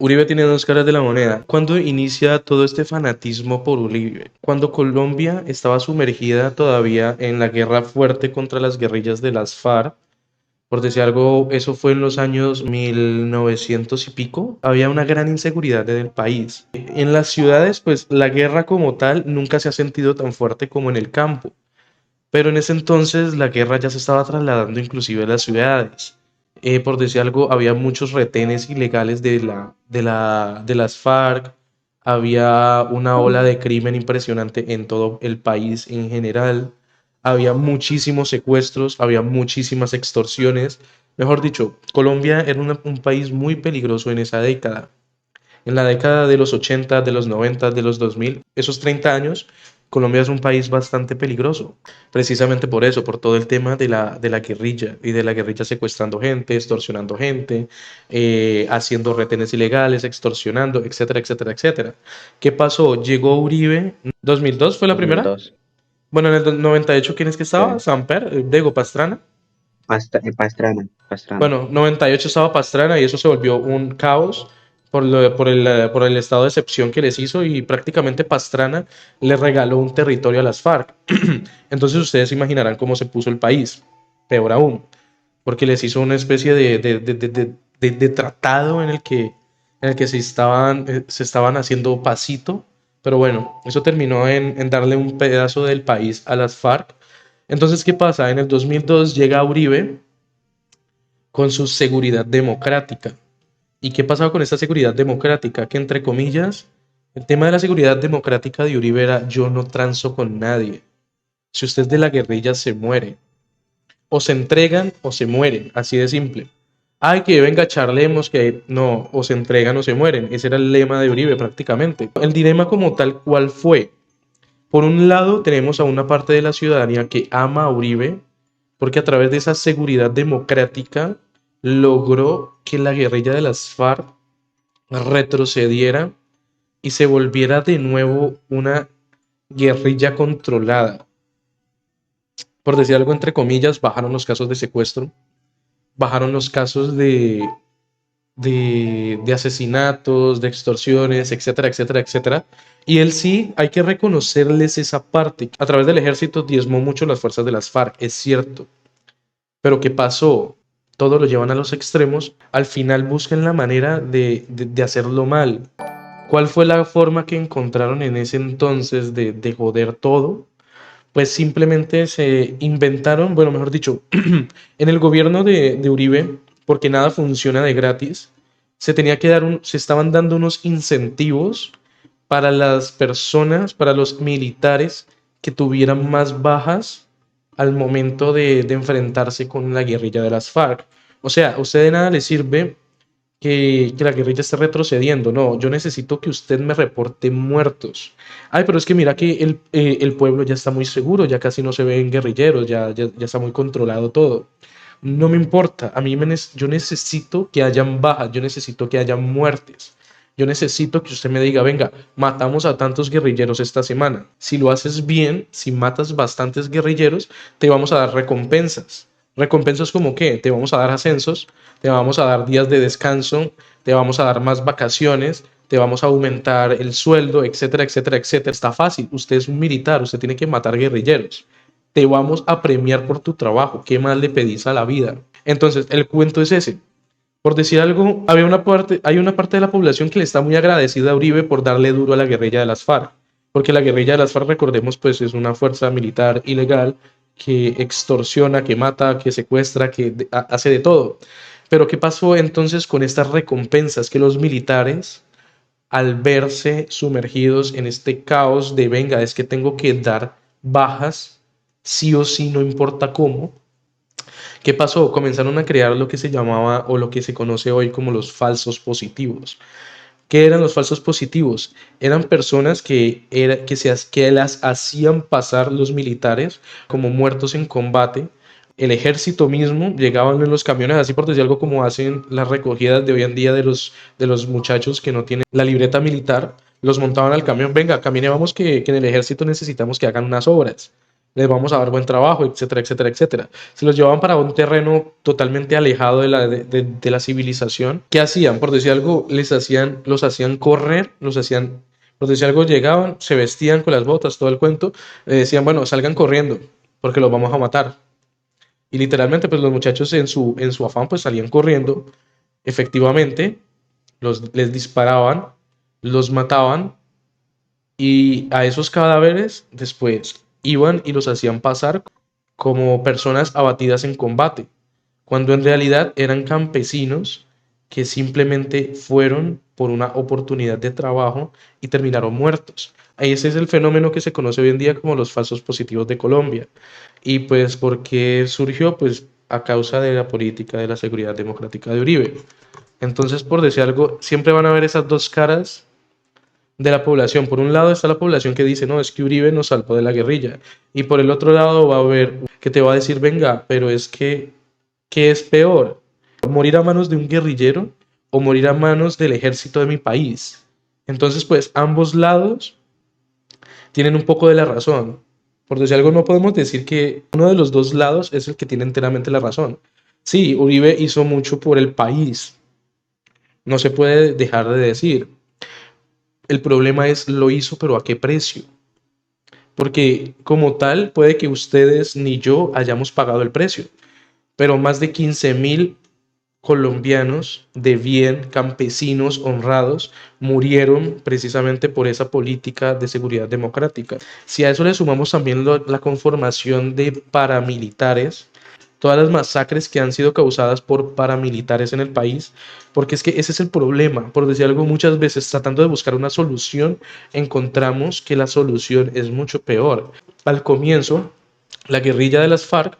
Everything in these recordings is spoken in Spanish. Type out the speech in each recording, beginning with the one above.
Uribe tiene dos caras de la moneda. ¿Cuándo inicia todo este fanatismo por Uribe? Cuando Colombia estaba sumergida todavía en la guerra fuerte contra las guerrillas de las FARC, por decir algo, eso fue en los años 1900 y pico, había una gran inseguridad en el país. En las ciudades, pues la guerra como tal nunca se ha sentido tan fuerte como en el campo. Pero en ese entonces la guerra ya se estaba trasladando inclusive a las ciudades. Por decir algo, había muchos retenes ilegales de las FARC, había una ola de crimen impresionante en todo el país en general, había muchísimos secuestros, había muchísimas extorsiones. Mejor dicho, Colombia era un país muy peligroso en esa década. En la década de los 80, de los 90, de los 2000, esos 30 años, Colombia es un país bastante peligroso, precisamente por eso, por todo el tema de la guerrilla y de la guerrilla secuestrando gente, extorsionando gente, haciendo retenes ilegales, extorsionando, etcétera, etcétera, etcétera. ¿Qué pasó? Llegó Uribe, 2002 fue la primera. 2002. Bueno, en el 98, ¿quién es que estaba? Sí. Samper, Diego Pastrana. Pastrana, Pastrana. Bueno, 98 estaba Pastrana y eso se volvió un caos por el estado de excepción que les hizo y prácticamente Pastrana le regaló un territorio a las FARC. Entonces ustedes se imaginarán cómo se puso el país, peor aún, porque les hizo una especie de tratado en el que se estaban haciendo pasito, pero bueno, eso terminó en darle un pedazo del país a las FARC. Entonces, ¿qué pasa? En el 2002 llega Uribe con su seguridad democrática. ¿Y qué pasaba con esta seguridad democrática? Que entre comillas, el tema de la seguridad democrática de Uribe era yo no transo con nadie. Si usted es de la guerrilla se muere. O se entregan o se mueren, así de simple. Ay, que venga, charlemos, que no, o se entregan o se mueren. Ese era el lema de Uribe prácticamente. El dilema como tal, ¿cuál fue? Por un lado, tenemos a una parte de la ciudadanía que ama a Uribe, porque a través de esa seguridad democrática logró que la guerrilla de las FARC retrocediera y se volviera de nuevo una guerrilla controlada. Por decir algo entre comillas, bajaron los casos de secuestro, bajaron los casos de asesinatos, de extorsiones, etcétera, etcétera, etcétera. Y él sí, hay que reconocerles esa parte. A través del ejército diezmó mucho las fuerzas de las FARC, es cierto. Pero ¿qué pasó? Todo lo llevan a los extremos. Al final buscan la manera de hacerlo mal. ¿Cuál fue la forma que encontraron en ese entonces de joder todo? Pues simplemente se inventaron, bueno, mejor dicho, en el gobierno de Uribe, porque nada funciona de gratis, se estaban dando unos incentivos para las personas, para los militares que tuvieran más bajas al momento de enfrentarse con la guerrilla de las FARC. O sea, a usted de nada le sirve que la guerrilla esté retrocediendo. No, yo necesito que usted me reporte muertos. Ay, pero es que mira que el pueblo ya está muy seguro, ya casi no se ven guerrilleros, ya está muy controlado todo. No me importa, yo necesito que hayan bajas, yo necesito que hayan muertes. Yo necesito que usted me diga, venga, matamos a tantos guerrilleros esta semana. Si lo haces bien, si matas bastantes guerrilleros, te vamos a dar recompensas. ¿Recompensas como qué? Te vamos a dar ascensos, te vamos a dar días de descanso, te vamos a dar más vacaciones, te vamos a aumentar el sueldo, etcétera, etcétera, etcétera. Está fácil, usted es un militar, usted tiene que matar guerrilleros. Te vamos a premiar por tu trabajo. ¿Qué más le pedís a la vida? Entonces, el cuento es ese. Por decir algo, hay una parte de la población que le está muy agradecida a Uribe por darle duro a la guerrilla de las FARC. Porque la guerrilla de las FARC, recordemos, pues es una fuerza militar ilegal que extorsiona, que mata, que secuestra, hace de todo. Pero ¿qué pasó entonces con estas recompensas? Que los militares, al verse sumergidos en este caos de venga, es que tengo que dar bajas, sí o sí, no importa cómo. ¿Qué pasó? Comenzaron a crear lo que se llamaba o lo que se conoce hoy como los falsos positivos. ¿Qué eran los falsos positivos? Eran personas que las hacían pasar los militares como muertos en combate. El ejército mismo llegaban en los camiones, así por decir algo como hacen las recogidas de hoy en día de los muchachos que no tienen la libreta militar, los montaban al camión, venga, camine, vamos que en el ejército necesitamos que hagan unas obras. les vamos a dar buen trabajo, etcétera, etcétera, etcétera. Se los llevaban para un terreno totalmente alejado de la civilización. ¿Qué hacían? Por decir algo, los hacían correr, por decir algo, llegaban, se vestían con las botas, todo el cuento, le decían, bueno, salgan corriendo, porque los vamos a matar. Y literalmente, pues los muchachos en su afán, pues salían corriendo, efectivamente, les disparaban, los mataban, y a esos cadáveres después iban y los hacían pasar como personas abatidas en combate, cuando en realidad eran campesinos que simplemente fueron por una oportunidad de trabajo y terminaron muertos. Ese es el fenómeno que se conoce hoy en día como los falsos positivos de Colombia. Y pues, ¿por qué surgió? Pues a causa de la política de la seguridad democrática de Uribe. Entonces, por decir algo, siempre van a haber esas dos caras de la población. Por un lado está la población que dice, no, es que Uribe nos salvó de la guerrilla. Y por el otro lado va a haber que te va a decir, venga, pero es que, ¿qué es peor? ¿Morir a manos de un guerrillero o morir a manos del ejército de mi país? Entonces, pues ambos lados tienen un poco de la razón. Por decir algo, no podemos decir que uno de los dos lados es el que tiene enteramente la razón. Sí, Uribe hizo mucho por el país. No se puede dejar de decir. El problema es, lo hizo, pero ¿a qué precio? Porque como tal, puede que ustedes ni yo hayamos pagado el precio, pero más de 15.000 colombianos de bien, campesinos honrados, murieron precisamente por esa política de seguridad democrática. Si a eso le sumamos también la conformación de paramilitares, todas las masacres que han sido causadas por paramilitares en el país, porque es que ese es el problema. Por decir algo, muchas veces tratando de buscar una solución, encontramos que la solución es mucho peor. Al comienzo, la guerrilla de las FARC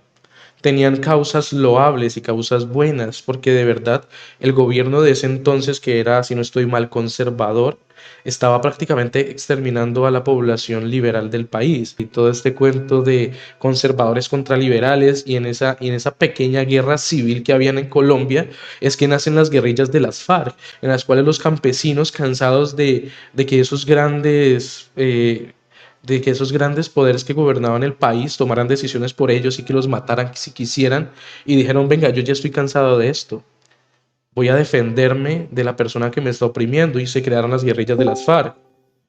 tenían causas loables y causas buenas, porque de verdad el gobierno de ese entonces, que era, si no estoy mal, conservador, estaba prácticamente exterminando a la población liberal del país. Y todo este cuento de conservadores contra liberales y en esa pequeña guerra civil que habían en Colombia es que nacen las guerrillas de las FARC, en las cuales los campesinos, cansados de que esos grandes... de que esos grandes poderes que gobernaban el país tomaran decisiones por ellos y que los mataran si quisieran, y dijeron, venga, yo ya estoy cansado de esto, voy a defenderme de la persona que me está oprimiendo, y se crearon las guerrillas de las FARC.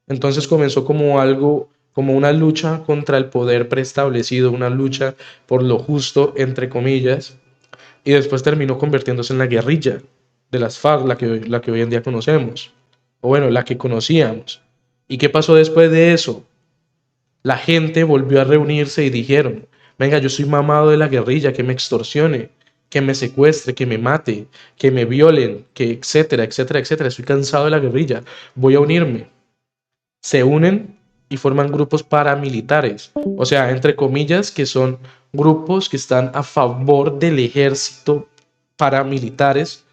Entonces comenzó como algo, como una lucha contra el poder preestablecido, una lucha por lo justo, entre comillas, y después terminó convirtiéndose en la guerrilla de las FARC, la que hoy en día conocemos, o bueno, la que conocíamos. ¿Y qué pasó después de eso? La gente volvió a reunirse y dijeron, venga, yo soy mamado de la guerrilla, que me extorsione, que me secuestre, que me mate, que me violen, que etcétera, etcétera, etcétera. Estoy cansado de la guerrilla, voy a unirme. Se unen y forman grupos paramilitares, o sea, entre comillas, que son grupos que están a favor del ejército, paramilitares,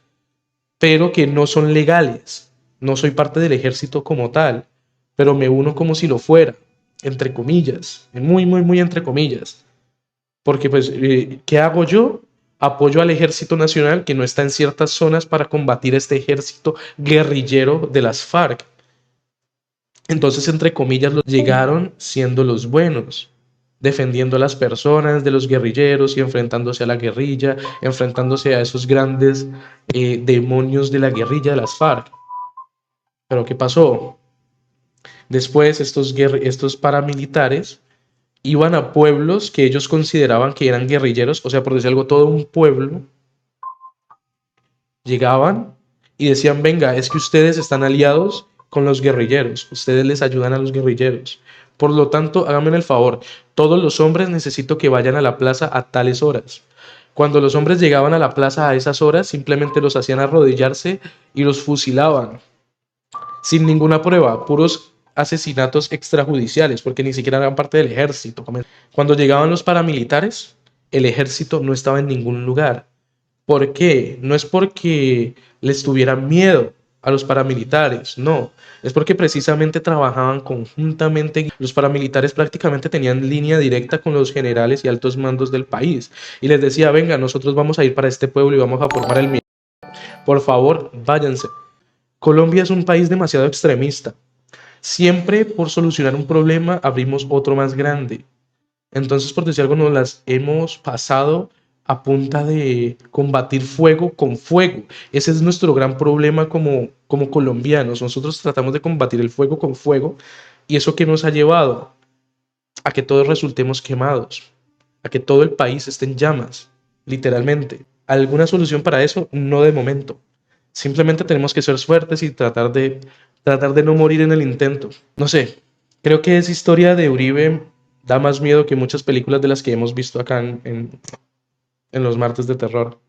pero que no son legales. No soy parte del ejército como tal, pero me uno como si lo fuera, entre comillas, muy, muy, muy entre comillas. Porque pues, ¿qué hago yo? Apoyo al ejército nacional que no está en ciertas zonas para combatir este ejército guerrillero de las FARC. Entonces, entre comillas, los llegaron siendo los buenos, defendiendo a las personas de los guerrilleros y enfrentándose a la guerrilla, enfrentándose a esos grandes demonios de la guerrilla de las FARC. Pero ¿qué pasó? Después estos paramilitares iban a pueblos que ellos consideraban que eran guerrilleros, o sea, por decir algo, todo un pueblo, llegaban y decían, venga, es que ustedes están aliados con los guerrilleros, ustedes les ayudan a los guerrilleros. Por lo tanto, háganme el favor, todos los hombres necesito que vayan a la plaza a tales horas. Cuando los hombres llegaban a la plaza a esas horas, simplemente los hacían arrodillarse y los fusilaban, sin ninguna prueba, puros asesinatos extrajudiciales, porque ni siquiera eran parte del ejército. Cuando llegaban los paramilitares, el ejército no estaba en ningún lugar. ¿Por qué? No es porque les tuvieran miedo a los paramilitares, no. Es porque precisamente trabajaban conjuntamente. Los paramilitares prácticamente tenían línea directa con los generales y altos mandos del país. Y les decía, venga, nosotros vamos a ir para este pueblo y vamos a formar el militar. Por favor, váyanse. Colombia es un país demasiado extremista. Siempre por solucionar un problema abrimos otro más grande. Entonces, por decir algo, nos las hemos pasado a punta de combatir fuego con fuego. Ese es nuestro gran problema como colombianos. Nosotros tratamos de combatir el fuego con fuego y eso que nos ha llevado a que todos resultemos quemados, a que todo el país esté en llamas, literalmente. ¿Alguna solución para eso? No de momento. Simplemente tenemos que ser fuertes y tratar de no morir en el intento. No sé, creo que esa historia de Uribe da más miedo que muchas películas de las que hemos visto acá en los martes de terror.